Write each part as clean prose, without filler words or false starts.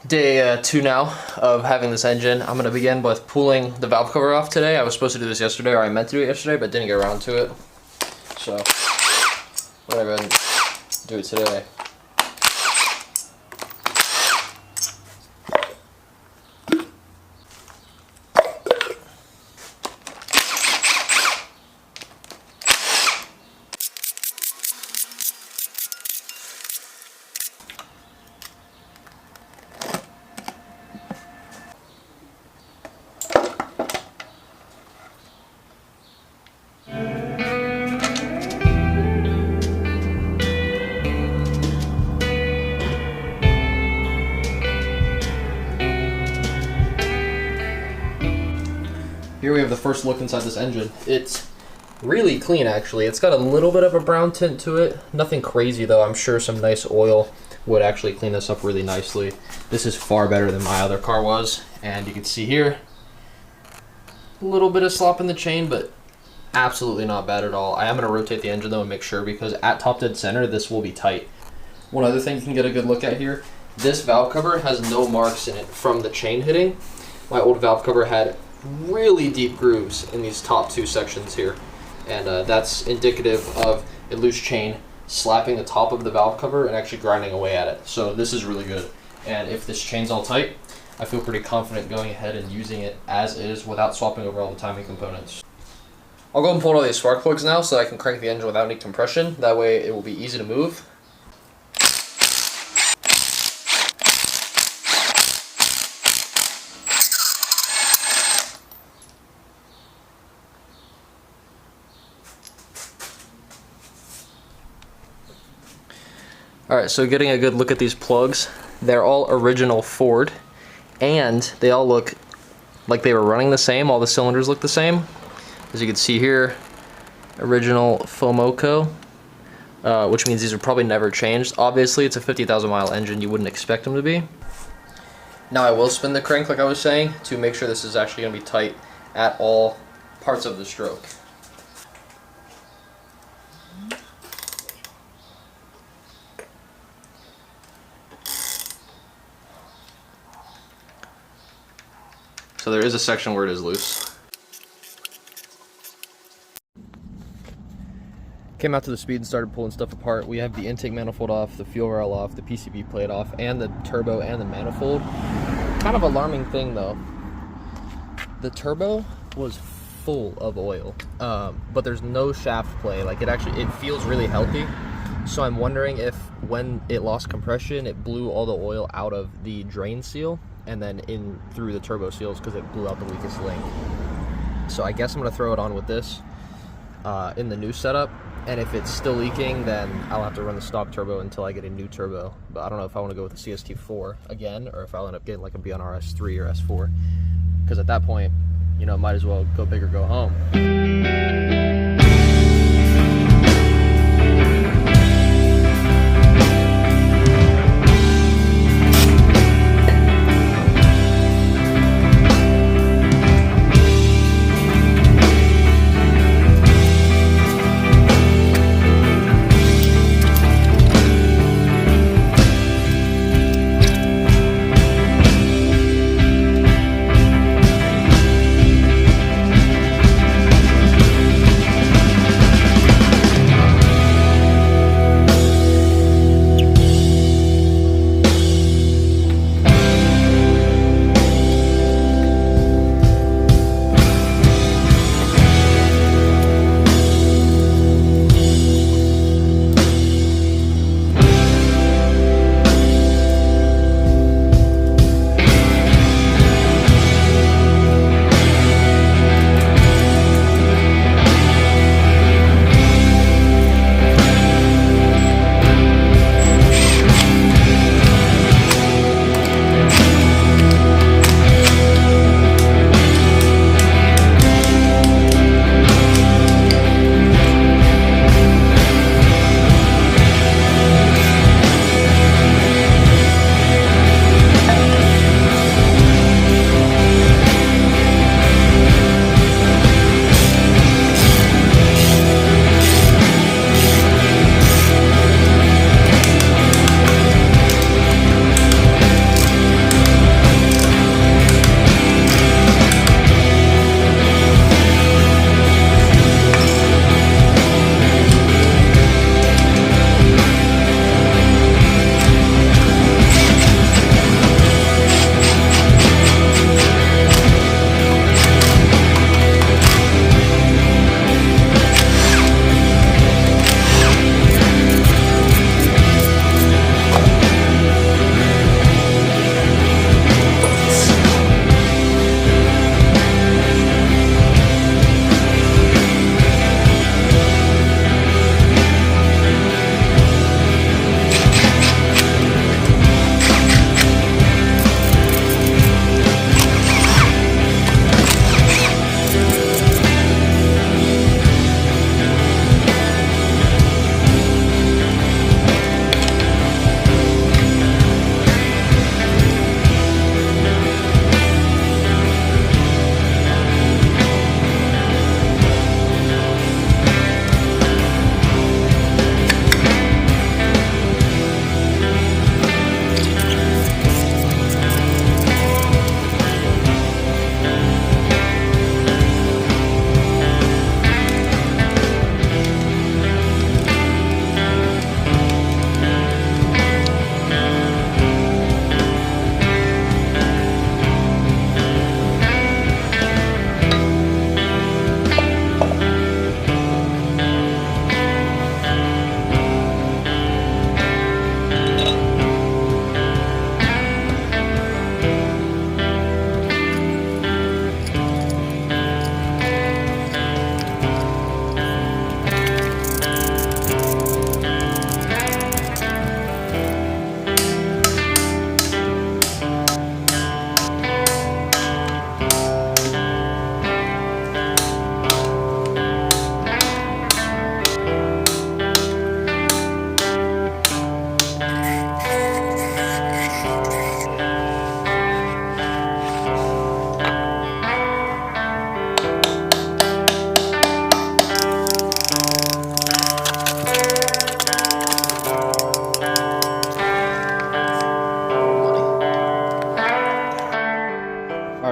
Day 2 now of having this engine. I'm going to begin with pulling the valve cover off today. I was supposed to do this yesterday, or I meant to do it yesterday, but didn't get around to it. So, whatever, and do it today. Here we have the first look inside this engine. It's really clean, actually. It's got a little bit of a brown tint to it. Nothing crazy, though. I'm sure some nice oil would actually clean this up really nicely. This is far better than my other car was. And you can see here, a little bit of slop in the chain, but absolutely not bad at all. I am going to rotate the engine, though, and make sure, because at top dead center, this will be tight. One other thing you can get a good look at here, this valve cover has no marks in it from the chain hitting. My old valve cover had really deep grooves in these top two sections here, and that's indicative of a loose chain slapping the top of the valve cover and actually grinding away at it. So this is really good, and if this chain's all tight, I feel pretty confident going ahead and using it as is without swapping over all the timing components. I'll go and pull all these spark plugs now so I can crank the engine without any compression. That way it will be easy to move. Alright, so getting a good look at these plugs, they're all original Ford, and they all look like they were running the same. All the cylinders look the same. As you can see here, original Fomoco, which means these are probably never changed. Obviously, it's a 50,000 mile engine, you wouldn't expect them to be. Now I will spin the crank, like I was saying, to make sure this is actually going to be tight at all parts of the stroke. So there is a section where it is loose. Came out to the speed and started pulling stuff apart. We have the intake manifold off, the fuel rail off, the PCB plate off, and the turbo and the manifold. Kind of alarming thing though. The turbo was full of oil, but there's no shaft play. Like it feels really healthy. So I'm wondering if when it lost compression, it blew all the oil out of the drain seal and then in through the turbo seals because it blew out the weakest link. So I guess I'm gonna throw it on with this in the new setup, and if it's still leaking, then I'll have to run the stock turbo until I get a new turbo. But I don't know if I want to go with the CST4 again, or if I'll end up getting like a BNRS3 or S4, because at that point, you know, might as well go big or go home.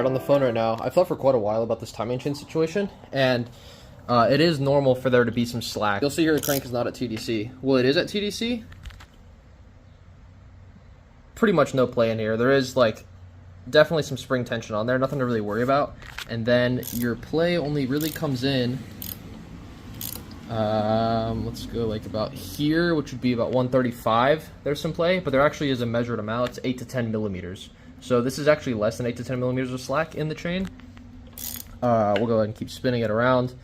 Brad on the phone right now. I've thought for quite a while about this timing chain situation, and it is normal for there to be some slack. You'll see here the crank is not at TDC. Well, it is at TDC. Pretty much no play in here. There is like definitely some spring tension on there, nothing to really worry about. And then your play only really comes in, let's go like about here, which would be about 135. There's some play, but there actually is a measured amount. It's 8 to 10 millimeters. So this is actually less than 8 to 10 millimeters of slack in the chain. We'll go ahead and keep spinning it around.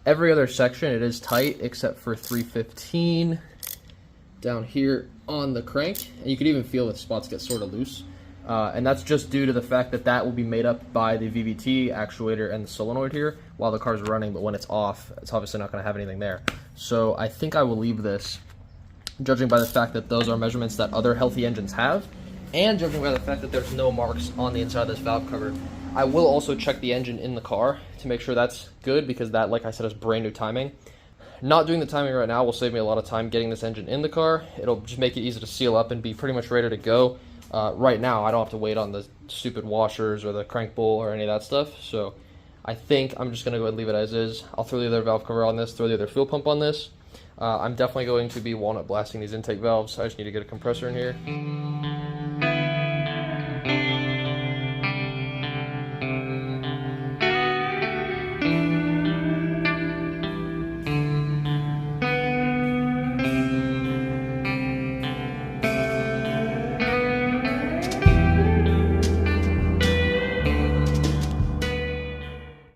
Every other section, it is tight except for 315 down here on the crank. And you can even feel the spots get sort of loose. And that's just due to the fact that that will be made up by the VVT actuator and the solenoid here while the car's running, but when it's off, it's obviously not going to have anything there. So I think I will leave this, judging by the fact that those are measurements that other healthy engines have, and judging by the fact that there's no marks on the inside of this valve cover. I will also check the engine in the car to make sure that's good, because that, like I said, is brand new timing. Not doing the timing right now will save me a lot of time getting this engine in the car. It'll just make it easy to seal up and be pretty much ready to go. Right now, I don't have to wait on the stupid washers or the crank bowl or any of that stuff. So I think I'm just going to go ahead and leave it as is. I'll throw the other valve cover on this, throw the other fuel pump on this. I'm definitely going to be walnut blasting these intake valves. I just need to get a compressor in here.